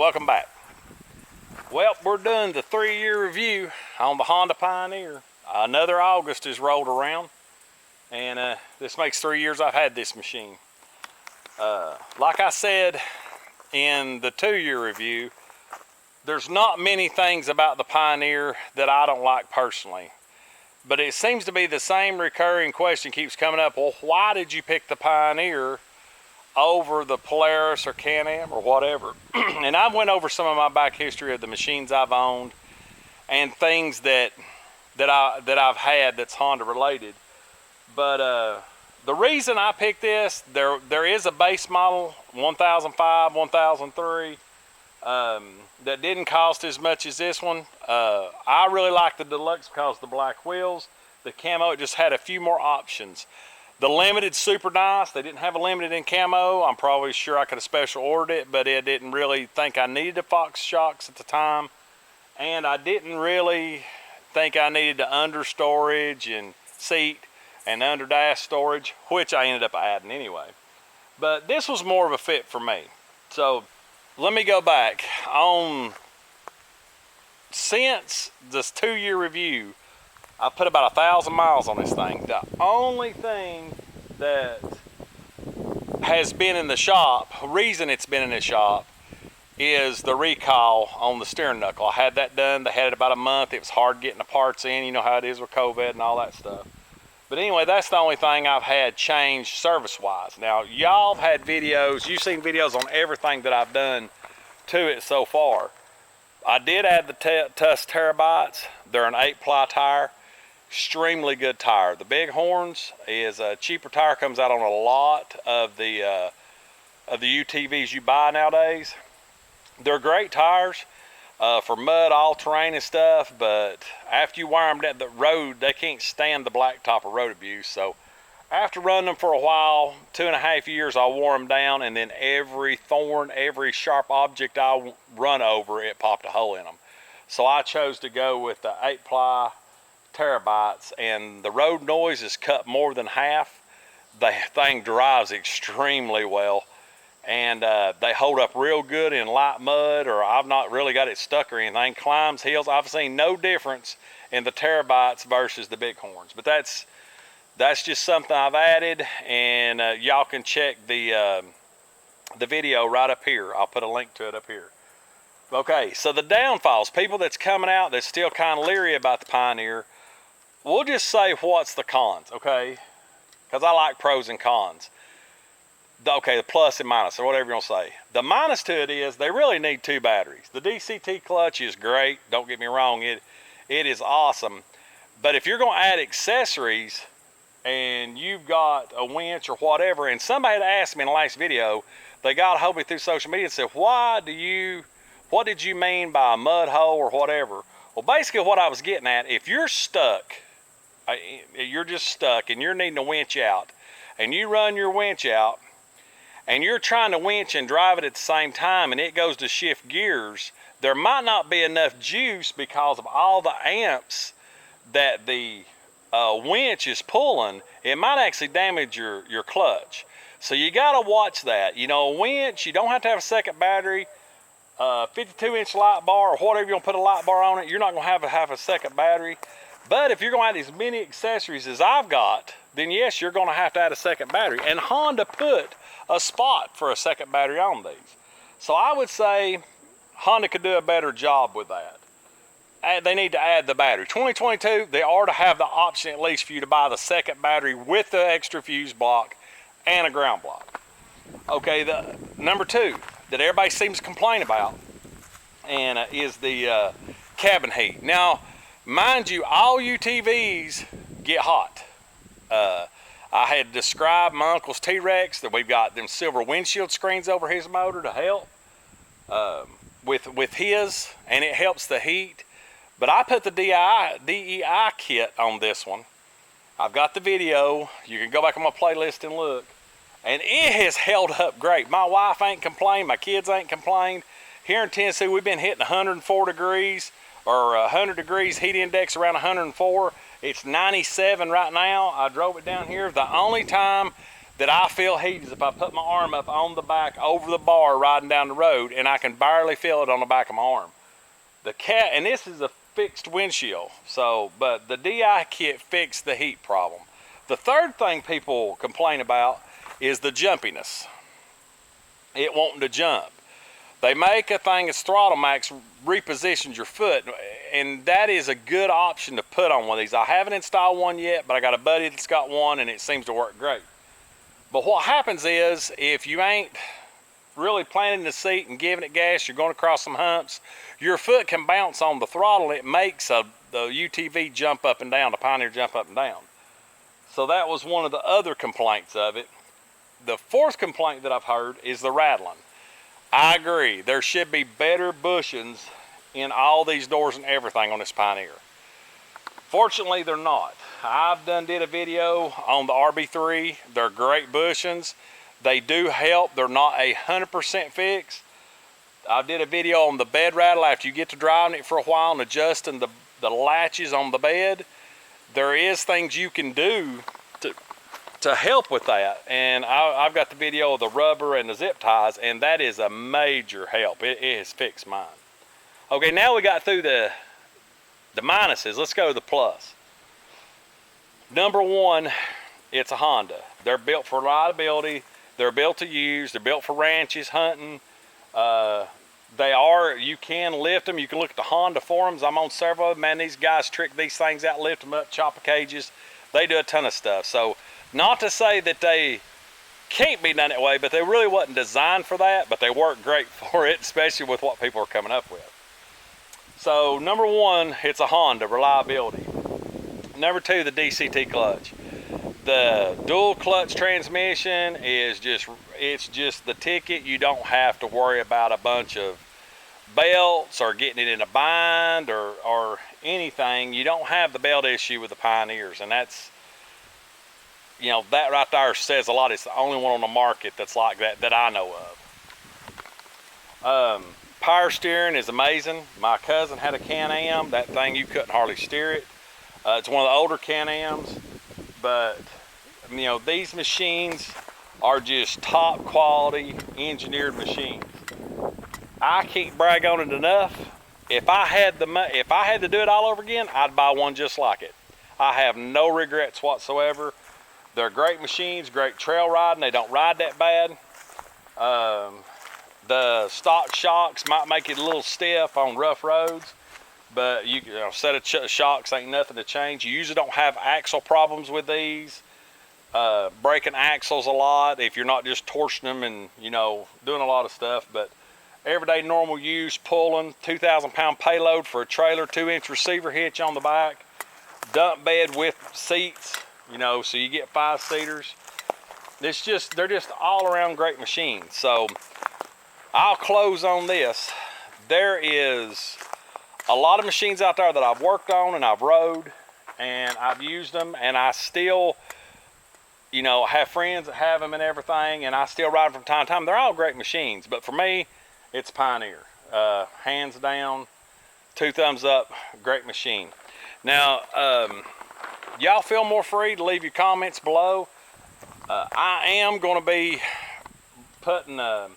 welcome back. Well, we're doing the 3-year review on the Honda Pioneer. Another August has rolled around, and this makes 3 years I've had this machine. Like I said in the 2-year review, there's not many things about the Pioneer that I don't like personally. But it seems to be the same recurring question keeps coming up. Well, why did you pick the Pioneer over the Polaris or Can-Am or whatever? And I went over some of my back history of the machines I've owned and things that I've had that's Honda related. But the reason I picked this, there is a base model 1005, 1003 that didn't cost as much as this one. I really like the Deluxe because of the black wheels. The camo, it just had a few more options. The Limited, super nice. They didn't have a Limited in camo. I'm probably sure I could have special ordered it, but I didn't really think I needed the Fox shocks at the time. And I didn't really think I needed the under storage and seat and under dash storage, which I ended up adding anyway. But this was more of a fit for me. So let me go back on. Since this 2-year review, I put about 1,000 miles on this thing. The only thing that has been in the shop, reason it's been in the shop, is the recall on the steering knuckle. I had that done. They had it about a month. It was hard getting the parts in. You know how it is with COVID and all that stuff. But anyway, that's the only thing I've had changed service-wise. Now, y'all have had videos. You've seen videos on everything that I've done to it so far. I did add the Tusk Terabytes. They're an 8-ply tire. Extremely good tire. The Bighorns is a cheaper tire. Comes out on a lot of the UTVs you buy nowadays. They're great tires for mud, all-terrain and stuff, but after you wear them down the road, they can't stand the blacktop or road abuse. So after running them for a while, 2.5 years, I wore them down, and then every thorn, every sharp object I run over, it popped a hole in them. So I chose to go with the 8-ply Terabytes, and the road noise is cut more than half. The thing drives extremely well, and they hold up real good in light mud, or I've not really got it stuck or anything. Climbs, hills, I've seen no difference in the Terabytes versus the Bighorns. But that's just something I've added, and y'all can check the video right up here. I'll put a link to it up here. Okay, so the downfalls, people that's coming out that's still kind of leery about the Pioneer, we'll just say what's the cons, okay? Because I like pros and cons. Okay, the plus and minus, or whatever you want to say. The minus to it is they really need 2 batteries. The DCT clutch is great, don't get me wrong, it is awesome. But if you're going to add accessories and you've got a winch or whatever, and somebody had asked me in the last video, they got a hold of me through social media and said, what did you mean by a mud hole or whatever? Well, basically what I was getting at, if you're stuck, you're just stuck and you're needing a winch out, and you run your winch out, and you're trying to winch and drive it at the same time, and it goes to shift gears, there might not be enough juice because of all the amps that the winch is pulling. It might actually damage your clutch. So you got to watch that. You know, a winch, you don't have to have a second battery. 52-inch light bar or whatever, you want to put a light bar on it, you're not going to have a second battery. But if you're going to add as many accessories as I've got, then yes, you're going to have to add a second battery. And Honda put a spot for a second battery on these. So I would say Honda could do a better job with that. They need to add the battery. 2022, they ought to have the option at least for you to buy the second battery with the extra fuse block and a ground block. Okay, the number 2 that everybody seems to complain about and is the cabin heat. Now, mind you, all UTVs get hot. I had described my uncle's T-Rex that we've got them silver windshield screens over his motor to help with his, and it helps the heat. But I put the DEI kit on this one. I've got the video. You can go back on my playlist and look. And it has held up great. My wife ain't complained. My kids ain't complained. Here in Tennessee, we've been hitting 104 degrees or 100 degrees heat index around 104. It's 97 right now. I drove it down here. The only time that I feel heat is if I put my arm up on the back over the bar riding down the road, and I can barely feel it on the back of my arm. The cat, and this is a fixed windshield, so, but the DI kit fixed the heat problem. The third thing people complain about is the jumpiness. It wanting to jump. They make a thing as Throttle Max repositions your foot, and that is a good option to put on one of these. I haven't installed one yet, but I got a buddy that's got one, and it seems to work great. But what happens is, if you ain't really planting the seat and giving it gas, you're going to cross some humps, your foot can bounce on the throttle. It makes the UTV jump up and down, the Pioneer jump up and down. So that was one of the other complaints of it. The fourth complaint that I've heard is the rattling. I agree, there should be better bushings in all these doors and everything on this Pioneer. Fortunately, they're not. I've did a video on the RB3. They're great bushings. They do help. They're not 100% fix. I did a video on the bed rattle after you get to driving it for a while and adjusting the latches on the bed. There is things you can do to help with that. And I've got the video of the rubber and the zip ties, and that is a major help. It has fixed mine. Okay, now we got through the minuses. Let's go to the plus. Number one, it's a Honda. They're built for reliability. They're built to use. They're built for ranches, hunting. You can lift them. You can look at the Honda forums. I'm on several of them. Man, these guys trick these things out, lift them up, chopper cages. They do a ton of stuff. So not to say that they can't be done that way, but they really wasn't designed for that, but they work great for it, especially with what people are coming up with. So number one, it's a Honda, reliability. Number two, the DCT clutch. The dual clutch transmission is it's just the ticket. You don't have to worry about a bunch of belts or getting it in a bind or anything. You don't have the belt issue with the Pioneers, and that's, you know, that right there says a lot. It's the only one on the market that's like that I know of. Power steering is amazing. My cousin had a Can-Am. That thing, you couldn't hardly steer it. It's one of the older Can-Ams, but you know, these machines are just top quality engineered machines. I can't brag on it enough. If I had to do it all over again, I'd buy one just like it. I have no regrets whatsoever. They're great machines, great trail riding. They don't ride that bad. The stock shocks might make it a little stiff on rough roads, but you know, set of shocks ain't nothing to change. You usually don't have axle problems with these. Breaking axles a lot if you're not just torching them and, you know, doing a lot of stuff. But everyday normal use, pulling, 2,000-pound payload for a trailer, 2-inch receiver hitch on the back, dump bed with seats, you know, so you get 5-seaters. They're just all around great machines. So I'll close on this. There is a lot of machines out there that I've worked on and I've rode and I've used them, and I still, you know, have friends that have them and everything, and I still ride them from time to time. They're all great machines, but for me, it's Pioneer. Hands down, 2 thumbs up, great machine. Now, y'all feel more free to leave your comments below. I am going to be putting a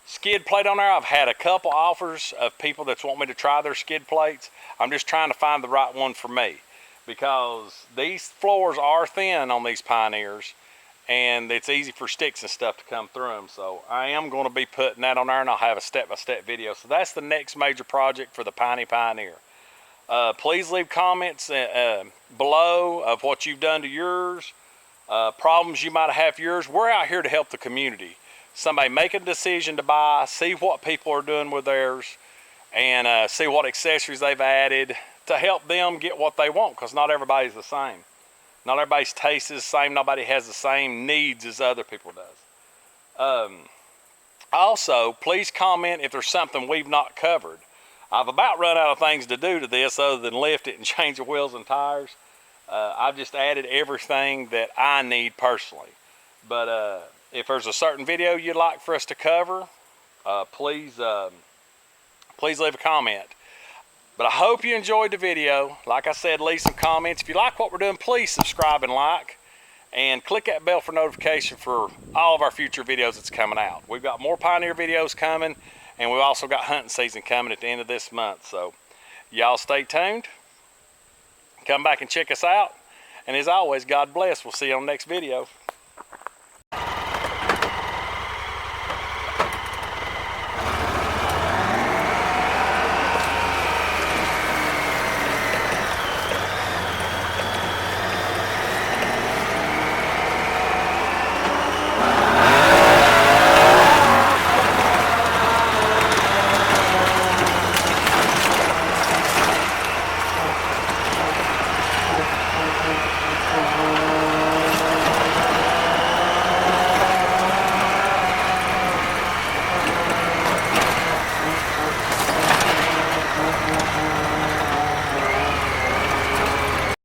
skid plate on there. I've had a couple offers of people that want me to try their skid plates. I'm just trying to find the right one for me, because these floors are thin on these Pioneers and it's easy for sticks and stuff to come through them. So I am going to be putting that on there, and I'll have a step-by-step video. So that's the next major project for the Piney Pioneer. Please leave comments below of what you've done to yours, problems you might have for yours. We're out here to help the community. Somebody make a decision to buy, see what people are doing with theirs, and see what accessories they've added to help them get what they want, because not everybody's the same. Not everybody's taste is the same. Nobody has the same needs as other people does. Also, please comment if there's something we've not covered. I've about run out of things to do to this other than lift it and change the wheels and tires. I've just added everything that I need personally. But if there's a certain video you'd like for us to cover, please leave a comment. But I hope you enjoyed the video. Like I said, leave some comments. If you like what we're doing, please subscribe and like. and click that bell for notification for all of our future videos that's coming out. We've got more Pioneer videos coming, and we've also got hunting season coming at the end of this month. So y'all stay tuned. Come back and check us out. And as always, God bless. We'll see you on the next video.